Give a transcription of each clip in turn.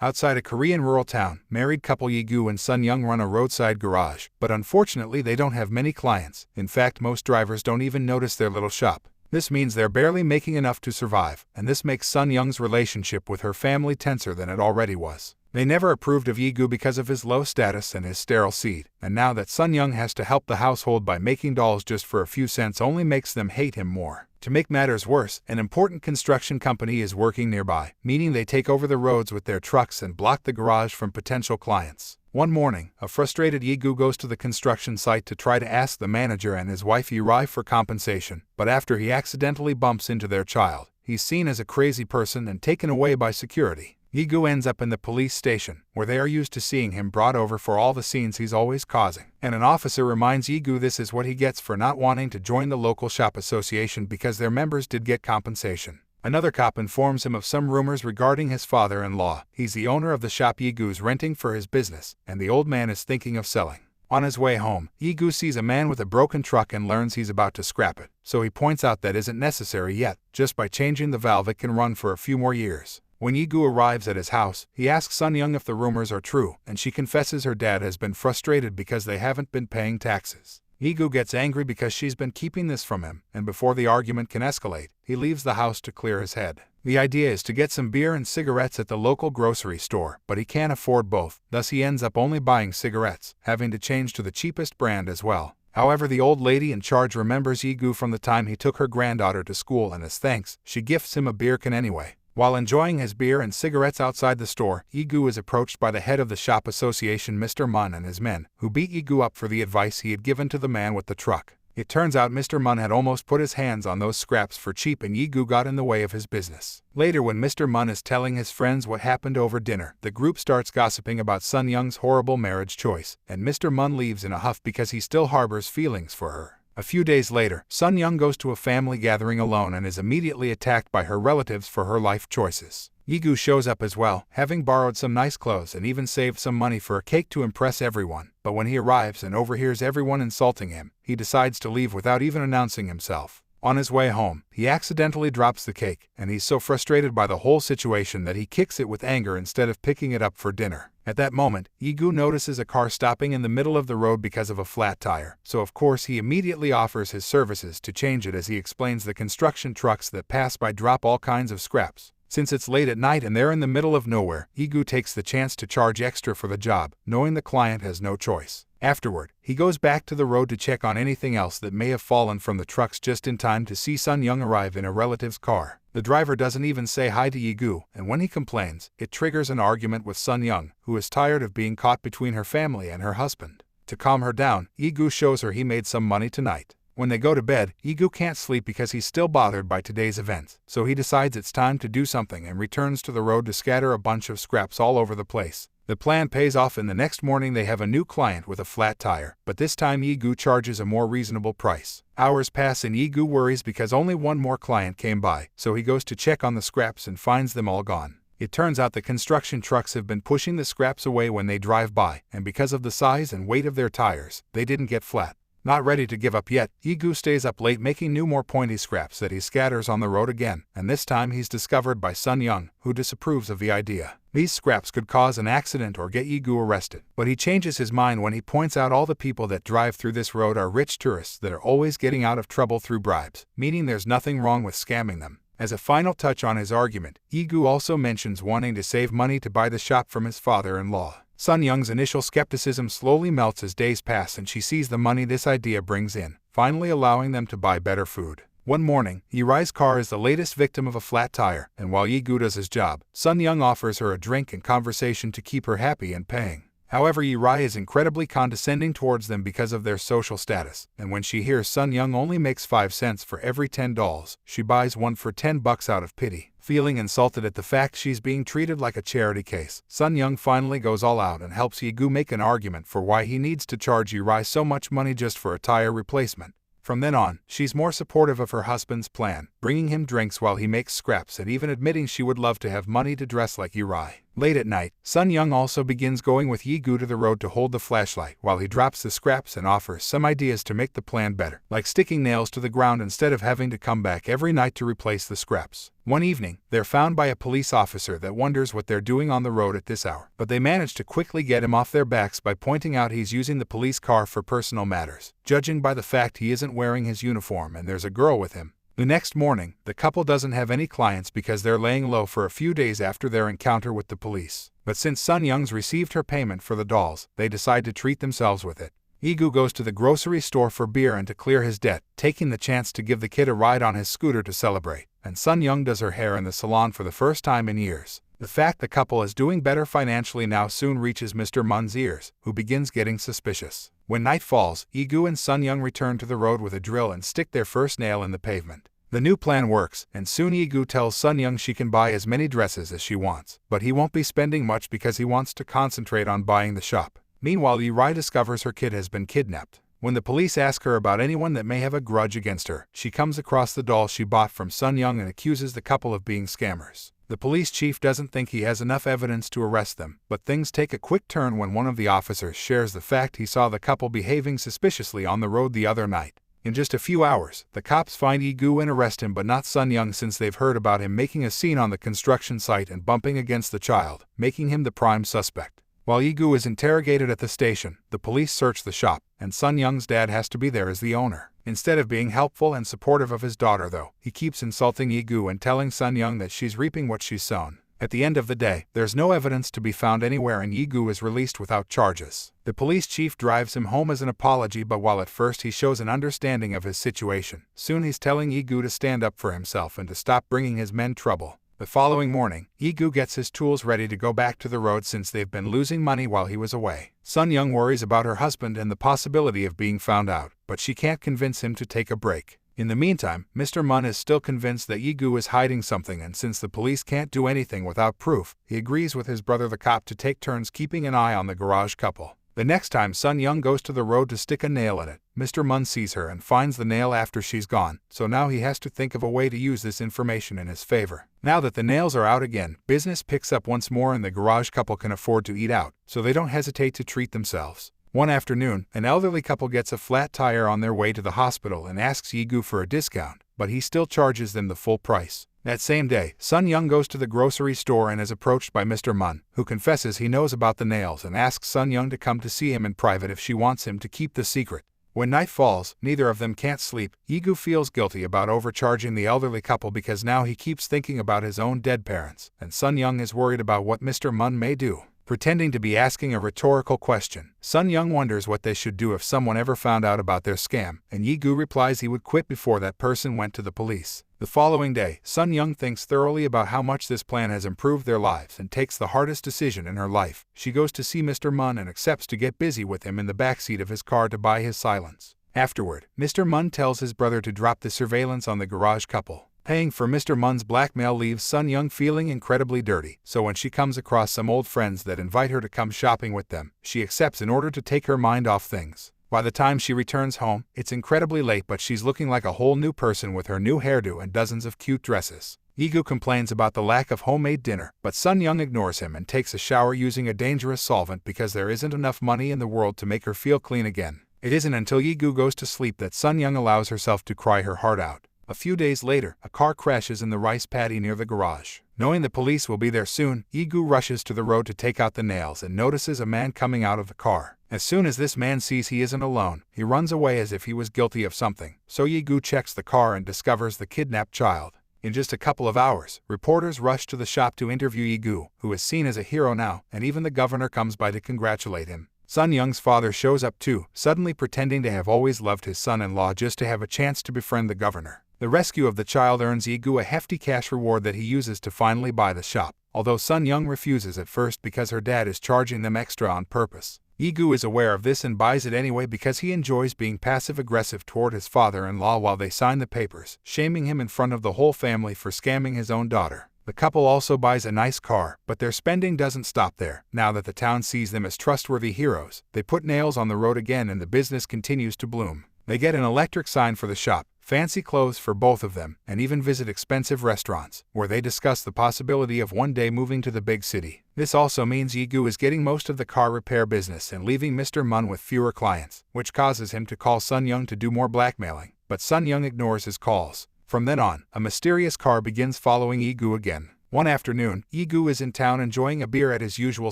Outside a Korean rural town, married couple Yi-gu and Sun Young run a roadside garage, but unfortunately they don't have many clients. In fact, most drivers don't even notice their little shop. This means they're barely making enough to survive, and this makes Sun Young's relationship with her family tenser than it already was. They never approved of Yi-gu because of his low status and his sterile seed, and now that Sun Young has to help the household by making dolls just for a few cents only makes them hate him more. To make matters worse, an important construction company is working nearby, meaning they take over the roads with their trucks and block the garage from potential clients. One morning, a frustrated Yi-gu goes to the construction site to try to ask the manager and his wife Yi-rai for compensation, but after he accidentally bumps into their child, he's seen as a crazy person and taken away by security. Yi-gu ends up in the police station, where they are used to seeing him brought over for all the scenes he's always causing. And an officer reminds Yi-gu this is what he gets for not wanting to join the local shop association because their members did get compensation. Another cop informs him of some rumors regarding his father-in-law. He's the owner of the shop Yi-gu's renting for his business, and the old man is thinking of selling. On his way home, Yi-gu sees a man with a broken truck and learns he's about to scrap it. So he points out that isn't necessary yet. Just by changing the valve it can run for a few more years. When Yi-gu arrives at his house, he asks Sun Young if the rumors are true, and she confesses her dad has been frustrated because they haven't been paying taxes. Yi-gu gets angry because she's been keeping this from him, and before the argument can escalate, he leaves the house to clear his head. The idea is to get some beer and cigarettes at the local grocery store, but he can't afford both, thus he ends up only buying cigarettes, having to change to the cheapest brand as well. However, the old lady in charge remembers Yi-gu from the time he took her granddaughter to school, and as thanks, she gifts him a beer can anyway. While enjoying his beer and cigarettes outside the store, Yi-gu is approached by the head of the shop association, Mr. Mun, and his men, who beat Yi-gu up for the advice he had given to the man with the truck. It turns out Mr. Mun had almost put his hands on those scraps for cheap and Yi-gu got in the way of his business. Later, when Mr. Mun is telling his friends what happened over dinner, the group starts gossiping about Sun Young's horrible marriage choice, and Mr. Mun leaves in a huff because he still harbors feelings for her. A few days later, Sun Young goes to a family gathering alone and is immediately attacked by her relatives for her life choices. Yi-gu shows up as well, having borrowed some nice clothes and even saved some money for a cake to impress everyone. But when he arrives and overhears everyone insulting him, he decides to leave without even announcing himself. On his way home, he accidentally drops the cake, and he's so frustrated by the whole situation that he kicks it with anger instead of picking it up for dinner. At that moment, Yi-gu notices a car stopping in the middle of the road because of a flat tire, so of course he immediately offers his services to change it as he explains the construction trucks that pass by drop all kinds of scraps. Since it's late at night and they're in the middle of nowhere, Yi-gu takes the chance to charge extra for the job, knowing the client has no choice. Afterward, he goes back to the road to check on anything else that may have fallen from the trucks just in time to see Sun Young arrive in a relative's car. The driver doesn't even say hi to Yi-gu, and when he complains, it triggers an argument with Sun Young, who is tired of being caught between her family and her husband. To calm her down, Yi-gu shows her he made some money tonight. When they go to bed, Yi-gu can't sleep because he's still bothered by today's events, so he decides it's time to do something and returns to the road to scatter a bunch of scraps all over the place. The plan pays off and the next morning they have a new client with a flat tire, but this time Yi-gu charges a more reasonable price. Hours pass and Yi-gu worries because only one more client came by, so he goes to check on the scraps and finds them all gone. It turns out the construction trucks have been pushing the scraps away when they drive by, and because of the size and weight of their tires, they didn't get flat. Not ready to give up yet, Yi-gu stays up late making more pointy scraps that he scatters on the road again, and this time he's discovered by Sun Young, who disapproves of the idea. These scraps could cause an accident or get Yi-gu arrested, but he changes his mind when he points out all the people that drive through this road are rich tourists that are always getting out of trouble through bribes, meaning there's nothing wrong with scamming them. As a final touch on his argument, Yi-gu also mentions wanting to save money to buy the shop from his father-in-law. Sun Young's initial skepticism slowly melts as days pass and she sees the money this idea brings in, finally allowing them to buy better food. One morning, Yi-rai's car is the latest victim of a flat tire, and while Yi-gu does his job, Sun Young offers her a drink and conversation to keep her happy and paying. However, Yi-rai is incredibly condescending towards them because of their social status, and when she hears Sun Young only makes 5 cents for every 10 dolls, she buys one for $10 out of pity. Feeling insulted at the fact she's being treated like a charity case, Sun Young finally goes all out and helps Yi-gu make an argument for why he needs to charge Yi-rai so much money just for a tire replacement. From then on, she's more supportive of her husband's plan, bringing him drinks while he makes scraps and even admitting she would love to have money to dress like Yi-rai. Late at night, Sun Young also begins going with Yi-gu to the road to hold the flashlight while he drops the scraps and offers some ideas to make the plan better, like sticking nails to the ground instead of having to come back every night to replace the scraps. One evening, they're found by a police officer that wonders what they're doing on the road at this hour, but they manage to quickly get him off their backs by pointing out he's using the police car for personal matters, judging by the fact he isn't wearing his uniform and there's a girl with him. The next morning, the couple doesn't have any clients because they're laying low for a few days after their encounter with the police. But since Sun Young's received her payment for the dolls, they decide to treat themselves with it. Yi-gu goes to the grocery store for beer and to clear his debt, taking the chance to give the kid a ride on his scooter to celebrate. And Sun Young does her hair in the salon for the first time in years. The fact the couple is doing better financially now soon reaches Mr. Mun's ears, who begins getting suspicious. When night falls, Yi-gu and Sun Young return to the road with a drill and stick their first nail in the pavement. The new plan works, and soon Yi-gu tells Sun Young she can buy as many dresses as she wants, but he won't be spending much because he wants to concentrate on buying the shop. Meanwhile, Yi-rai discovers her kid has been kidnapped. When the police ask her about anyone that may have a grudge against her, she comes across the doll she bought from Sun Young and accuses the couple of being scammers. The police chief doesn't think he has enough evidence to arrest them, but things take a quick turn when one of the officers shares the fact he saw the couple behaving suspiciously on the road the other night. In just a few hours, the cops find Yi-gu and arrest him, but not Sun Young, since they've heard about him making a scene on the construction site and bumping against the child, making him the prime suspect. While Yi-gu is interrogated at the station, the police search the shop, and Sun Young's dad has to be there as the owner. Instead of being helpful and supportive of his daughter though, he keeps insulting Yi-gu and telling Sun Young that she's reaping what she's sown. At the end of the day, there's no evidence to be found anywhere and Yi-gu is released without charges. The police chief drives him home as an apology, but while at first he shows an understanding of his situation, soon he's telling Yi-gu to stand up for himself and to stop bringing his men trouble. The following morning, Yi-gu gets his tools ready to go back to the road since they've been losing money while he was away. Sun Young worries about her husband and the possibility of being found out, but she can't convince him to take a break. In the meantime, Mr. Mun is still convinced that Yi-gu is hiding something, and since the police can't do anything without proof, he agrees with his brother the cop to take turns keeping an eye on the garage couple. The next time Sun Young goes to the road to stick a nail in it, Mr. Mun sees her and finds the nail after she's gone, so now he has to think of a way to use this information in his favor. Now that the nails are out again, business picks up once more and the garage couple can afford to eat out, so they don't hesitate to treat themselves. One afternoon, an elderly couple gets a flat tire on their way to the hospital and asks Yi-gu for a discount, but he still charges them the full price. That same day, Sun Young goes to the grocery store and is approached by Mr. Mun, who confesses he knows about the nails and asks Sun Young to come to see him in private if she wants him to keep the secret. When night falls, neither of them can't sleep. Yi-gu feels guilty about overcharging the elderly couple because now he keeps thinking about his own dead parents, and Sun Young is worried about what Mr. Mun may do. Pretending to be asking a rhetorical question, Sun Young wonders what they should do if someone ever found out about their scam, and Yi-gu replies he would quit before that person went to the police. The following day, Sun Young thinks thoroughly about how much this plan has improved their lives and takes the hardest decision in her life. She goes to see Mr. Mun and accepts to get busy with him in the backseat of his car to buy his silence. Afterward, Mr. Mun tells his brother to drop the surveillance on the garage couple. Paying for Mr. Mun's blackmail leaves Sun Young feeling incredibly dirty, so when she comes across some old friends that invite her to come shopping with them, she accepts in order to take her mind off things. By the time she returns home, it's incredibly late, but she's looking like a whole new person with her new hairdo and dozens of cute dresses. Yi-gu complains about the lack of homemade dinner, but Sun Young ignores him and takes a shower using a dangerous solvent because there isn't enough money in the world to make her feel clean again. It isn't until Yi-gu goes to sleep that Sun Young allows herself to cry her heart out. A few days later, a car crashes in the rice paddy near the garage. Knowing the police will be there soon, Yi-gu rushes to the road to take out the nails and notices a man coming out of the car. As soon as this man sees he isn't alone, he runs away as if he was guilty of something, so Yi-gu checks the car and discovers the kidnapped child. In just a couple of hours, reporters rush to the shop to interview Yi-gu, who is seen as a hero now, and even the governor comes by to congratulate him. Sun Young's father shows up too, suddenly pretending to have always loved his son-in-law just to have a chance to befriend the governor. The rescue of the child earns Yi-gu a hefty cash reward that he uses to finally buy the shop, although Sun Young refuses at first because her dad is charging them extra on purpose. Yi-gu is aware of this and buys it anyway because he enjoys being passive-aggressive toward his father-in-law while they sign the papers, shaming him in front of the whole family for scamming his own daughter. The couple also buys a nice car, but their spending doesn't stop there. Now that the town sees them as trustworthy heroes, they put nails on the road again and the business continues to bloom. They get an electric sign for the shop, fancy clothes for both of them, and even visit expensive restaurants, where they discuss the possibility of one day moving to the big city. This also means Yi-gu is getting most of the car repair business and leaving Mr. Mun with fewer clients, which causes him to call Sun Young to do more blackmailing, but Sun Young ignores his calls. From then on, a mysterious car begins following Yi-gu again. One afternoon, Yi-gu is in town enjoying a beer at his usual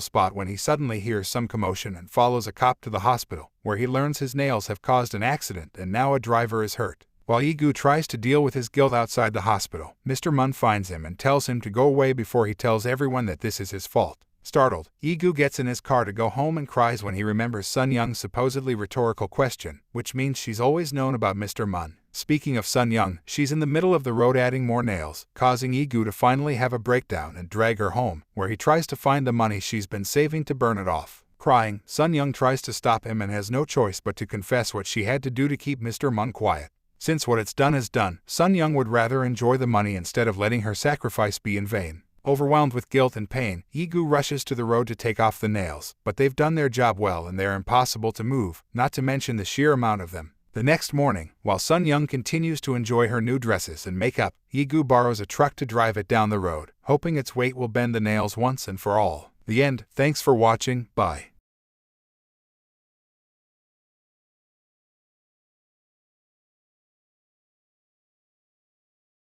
spot when he suddenly hears some commotion and follows a cop to the hospital, where he learns his nails have caused an accident and now a driver is hurt. While Yi-gu tries to deal with his guilt outside the hospital, Mr. Mun finds him and tells him to go away before he tells everyone that this is his fault. Startled, Yi-gu gets in his car to go home and cries when he remembers Sun Young's supposedly rhetorical question, which means she's always known about Mr. Mun. Speaking of Sun Young, she's in the middle of the road adding more nails, causing Yi-gu to finally have a breakdown and drag her home, where he tries to find the money she's been saving to burn it off. Crying, Sun Young tries to stop him and has no choice but to confess what she had to do to keep Mr. Mun quiet. Since what it's done is done, Sun Young would rather enjoy the money instead of letting her sacrifice be in vain. Overwhelmed with guilt and pain, Yi-gu rushes to the road to take off the nails, but they've done their job well and they're impossible to move, not to mention the sheer amount of them. The next morning, while Sun Young continues to enjoy her new dresses and makeup, Yi-gu borrows a truck to drive it down the road, hoping its weight will bend the nails once and for all. The end. Thanks for watching. Bye.